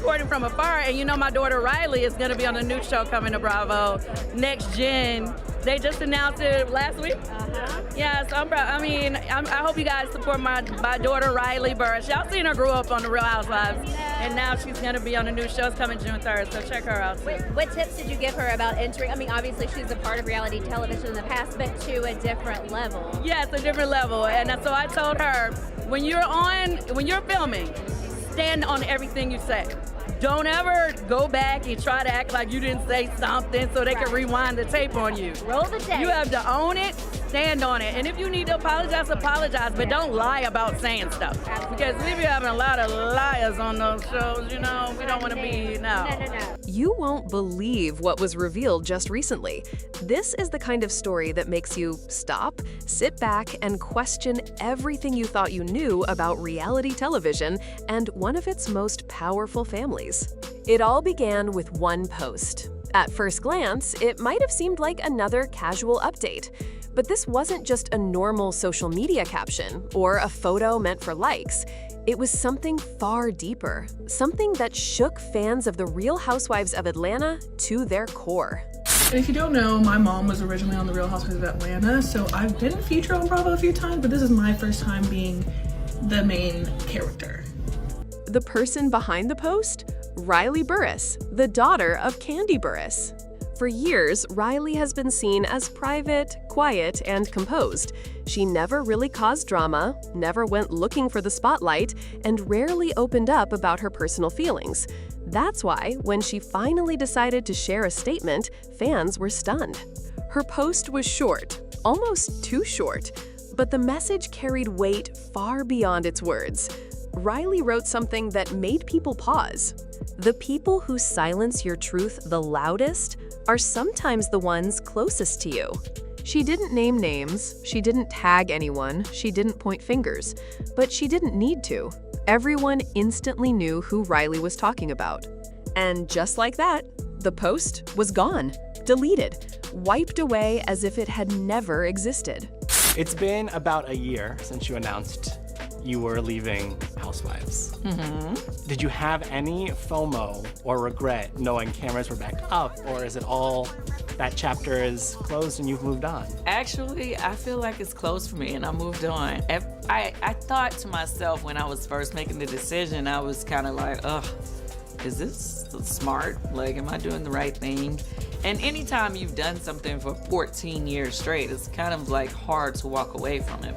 supporting from afar. And you know, my daughter Riley is going to be on a new show coming to Bravo, Next Gen. They just announced it last week. Yeah, so I hope you guys support my daughter Riley Burruss. Y'all seen her grow up on The Real Housewives, and now she's going to be on a new show. It's coming June 3rd, so check her out. What tips did you give her about entering? I mean, obviously she's a part of reality television in the past, but to a different level. Yeah, it's a different level, and so I told her, when you're filming, stand on everything you say. Don't ever go back and try to act like you didn't say something so they can rewind the tape on you. Roll the tape. You have to own it, stand on it. And if you need to apologize, but don't lie about saying stuff. Because we be having a lot of liars on those shows, you know. We don't want to be, no. You won't believe what was revealed just recently. This is the kind of story that makes you stop, sit back, and question everything you thought you knew about reality television and one of its most powerful families. It all began with one post. At first glance, it might have seemed like another casual update. But this wasn't just a normal social media caption or a photo meant for likes. It was something far deeper, something that shook fans of The Real Housewives of Atlanta to their core. And if you don't know, my mom was originally on The Real Housewives of Atlanta, so I've been featured on Bravo a few times, but this is my first time being the main character. The person behind the post? Riley Burruss, the daughter of Kandi Burruss. For years, Riley has been seen as private, quiet, and composed. She never really caused drama, never went looking for the spotlight, and rarely opened up about her personal feelings. That's why, when she finally decided to share a statement, fans were stunned. Her post was short, almost too short, but the message carried weight far beyond its words. Riley wrote something that made people pause. The people who silence your truth the loudest are sometimes the ones closest to you. She didn't name names, she didn't tag anyone, she didn't point fingers, but she didn't need to. Everyone instantly knew who Riley was talking about. And just like that, the post was gone, deleted, wiped away as if it had never existed. It's been about a year since you announced you were leaving Housewives. Did you have any FOMO or regret knowing cameras were backed up, or is it all that chapter is closed and you've moved on? Actually, I feel like it's closed for me and I moved on. I thought to myself when I was first making the decision, I was kind of like, ugh, is this smart? Like, am I doing the right thing? And anytime you've done something for 14 years straight, it's kind of like hard to walk away from it.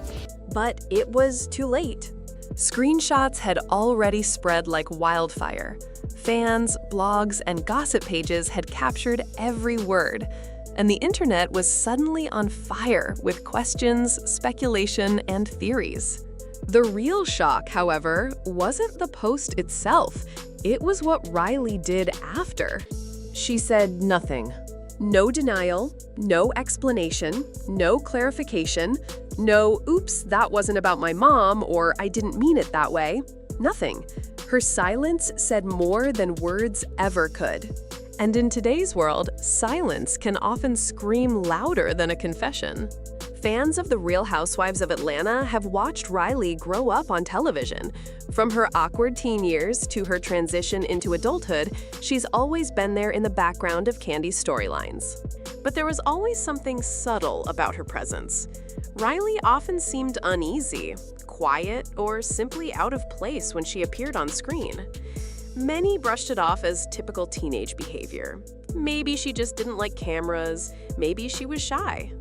But it was too late. Screenshots had already spread like wildfire. Fans, blogs, and gossip pages had captured every word. And the internet was suddenly on fire with questions, speculation, and theories. The real shock, however, wasn't the post itself. It was what Riley did after. She said nothing. No denial, no explanation, no clarification, no, oops, that wasn't about my mom, or I didn't mean it that way. Nothing. Her silence said more than words ever could. And in today's world, silence can often scream louder than a confession. Fans of The Real Housewives of Atlanta have watched Riley grow up on television. From her awkward teen years to her transition into adulthood, she's always been there in the background of Kandi's storylines. But there was always something subtle about her presence. Riley often seemed uneasy, quiet, or simply out of place when she appeared on screen. Many brushed it off as typical teenage behavior. Maybe she just didn't like cameras, maybe she was shy.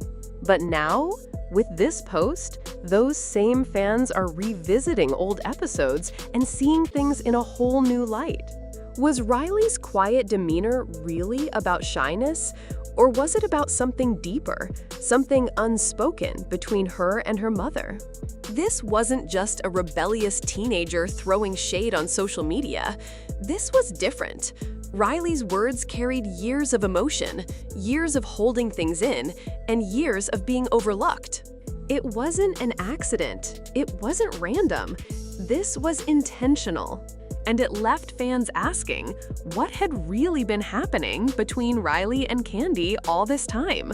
But now, with this post, those same fans are revisiting old episodes and seeing things in a whole new light. Was Riley's quiet demeanor really about shyness? Or was it about something deeper, something unspoken between her and her mother? This wasn't just a rebellious teenager throwing shade on social media. This was different. Riley's words carried years of emotion, years of holding things in, and years of being overlooked. It wasn't an accident. It wasn't random. This was intentional. And it left fans asking, what had really been happening between Riley and Kandi all this time?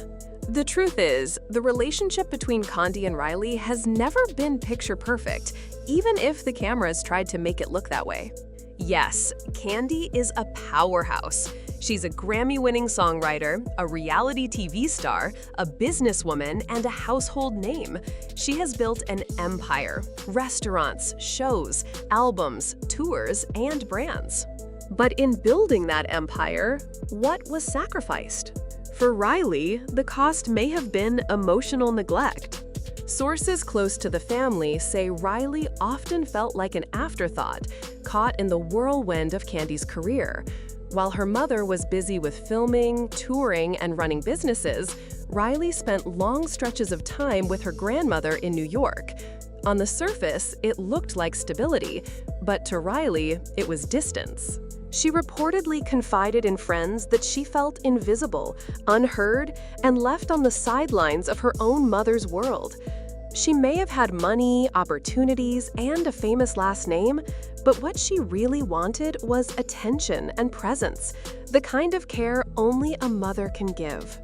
The truth is, the relationship between Kandi and Riley has never been picture perfect, even if the cameras tried to make it look that way. Yes, Kandi is a powerhouse. She's a Grammy-winning songwriter, a reality TV star, a businesswoman, and a household name. She has built an empire: restaurants, shows, albums, tours, and brands. But in building that empire, what was sacrificed? For Riley, the cost may have been emotional neglect. Sources close to the family say Riley often felt like an afterthought, caught in the whirlwind of Kandi's career. While her mother was busy with filming, touring, and running businesses, Riley spent long stretches of time with her grandmother in New York. On the surface, it looked like stability, but to Riley, it was distance. She reportedly confided in friends that she felt invisible, unheard, and left on the sidelines of her own mother's world. She may have had money, opportunities, and a famous last name, but what she really wanted was attention and presence, the kind of care only a mother can give.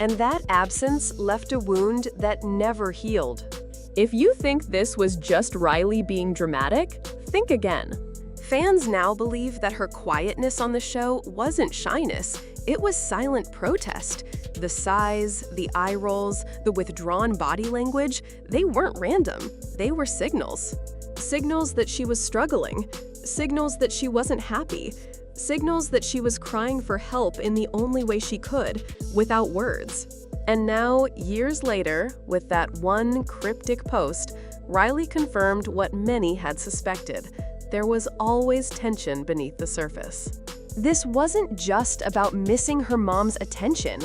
And that absence left a wound that never healed. If you think this was just Riley being dramatic, think again. Fans now believe that her quietness on the show wasn't shyness, it was silent protest. The sighs, the eye rolls, the withdrawn body language, they weren't random. They were signals. Signals that she was struggling. Signals that she wasn't happy. Signals that she was crying for help in the only way she could, without words. And now, years later, with that one cryptic post, Riley confirmed what many had suspected. There was always tension beneath the surface. This wasn't just about missing her mom's attention.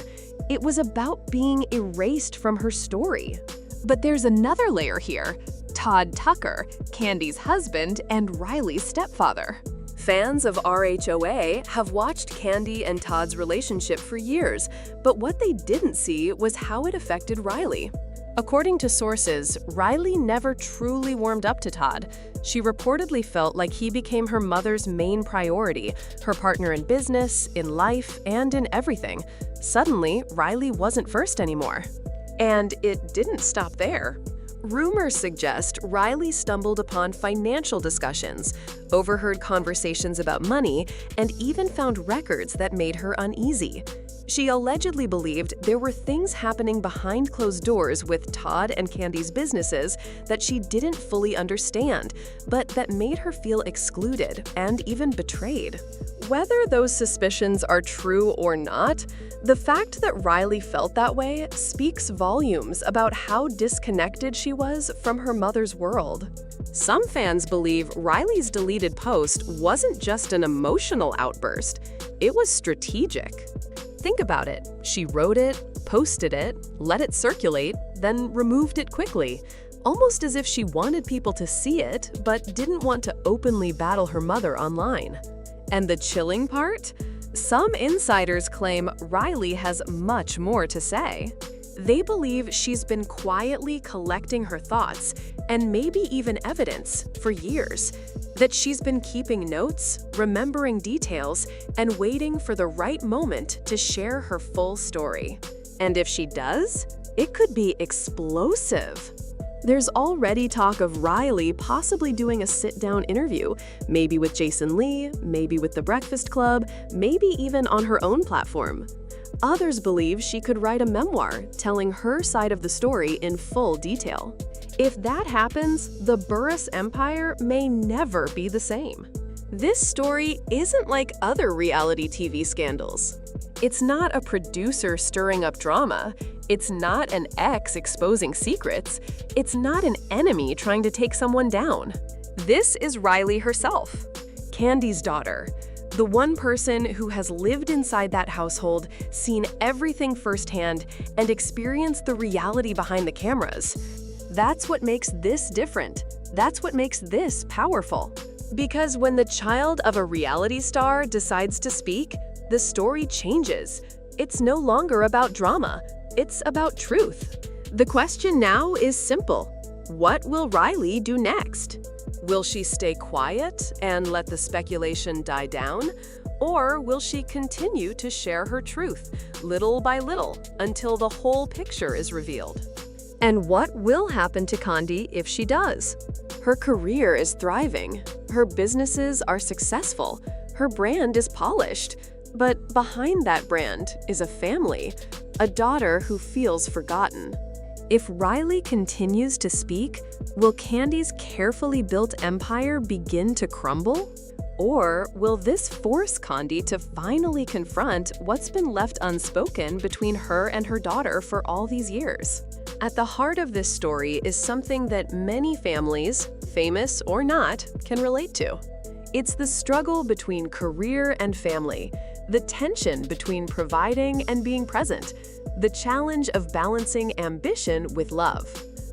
It was about being erased from her story. But there's another layer here. Todd Tucker, Kandi's husband and Riley's stepfather. Fans of RHOA have watched Kandi and Todd's relationship for years, but what they didn't see was how it affected Riley. According to sources, Riley never truly warmed up to Todd. She reportedly felt like he became her mother's main priority, her partner in business, in life, and in everything. Suddenly, Riley wasn't first anymore. And it didn't stop there. Rumors suggest Riley stumbled upon financial discussions, overheard conversations about money, and even found records that made her uneasy. She allegedly believed there were things happening behind closed doors with Todd and Kandi's businesses that she didn't fully understand, but that made her feel excluded and even betrayed. Whether those suspicions are true or not, the fact that Riley felt that way speaks volumes about how disconnected she was from her mother's world. Some fans believe Riley's deleted post wasn't just an emotional outburst, it was strategic. Think about it. She wrote it, posted it, let it circulate, then removed it quickly, almost as if she wanted people to see it, but didn't want to openly battle her mother online. And the chilling part? Some insiders claim Riley has much more to say. They believe she's been quietly collecting her thoughts, and maybe even evidence, for years. That she's been keeping notes, remembering details, and waiting for the right moment to share her full story. And if she does, it could be explosive. There's already talk of Riley possibly doing a sit-down interview, maybe with Jason Lee, maybe with The Breakfast Club, maybe even on her own platform. Others believe she could write a memoir, telling her side of the story in full detail. If that happens, the Burruss empire may never be the same. This story isn't like other reality TV scandals. It's not a producer stirring up drama. It's not an ex exposing secrets. It's not an enemy trying to take someone down. This is Riley herself, Kandi's daughter. The one person who has lived inside that household, seen everything firsthand, and experienced the reality behind the cameras. That's what makes this different. That's what makes this powerful. Because when the child of a reality star decides to speak, the story changes. It's no longer about drama. It's about truth. The question now is simple. What will Riley do next? Will she stay quiet and let the speculation die down? Or will she continue to share her truth, little by little, until the whole picture is revealed? And what will happen to Kandi if she does? Her career is thriving. Her businesses are successful. Her brand is polished. But behind that brand is a family, a daughter who feels forgotten. If Riley continues to speak, will Kandi's carefully built empire begin to crumble? Or will this force Kandi to finally confront what's been left unspoken between her and her daughter for all these years? At the heart of this story is something that many families, famous or not, can relate to. It's the struggle between career and family, the tension between providing and being present, the challenge of balancing ambition with love.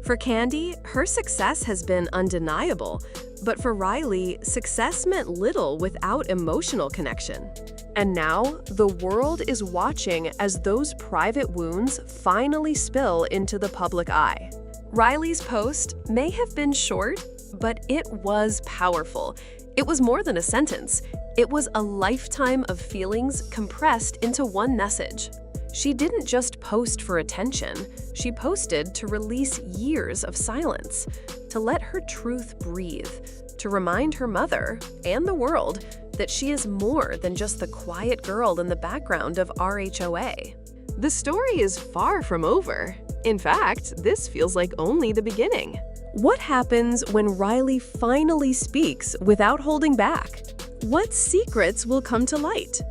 For Kandi, her success has been undeniable, but for Riley, success meant little without emotional connection. And now, the world is watching as those private wounds finally spill into the public eye. Riley's post may have been short, but it was powerful. It was more than a sentence. It was a lifetime of feelings compressed into one message. She didn't just post for attention. She posted to release years of silence, to let her truth breathe, to remind her mother and the world that she is more than just the quiet girl in the background of RHOA. The story is far from over. In fact, this feels like only the beginning. What happens when Riley finally speaks without holding back? What secrets will come to light?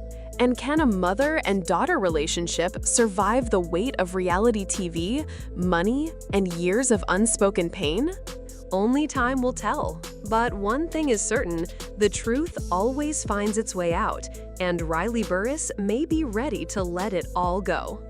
And can a mother and daughter relationship survive the weight of reality TV, money, and years of unspoken pain? Only time will tell. But one thing is certain, the truth always finds its way out, and Riley Burruss may be ready to let it all go.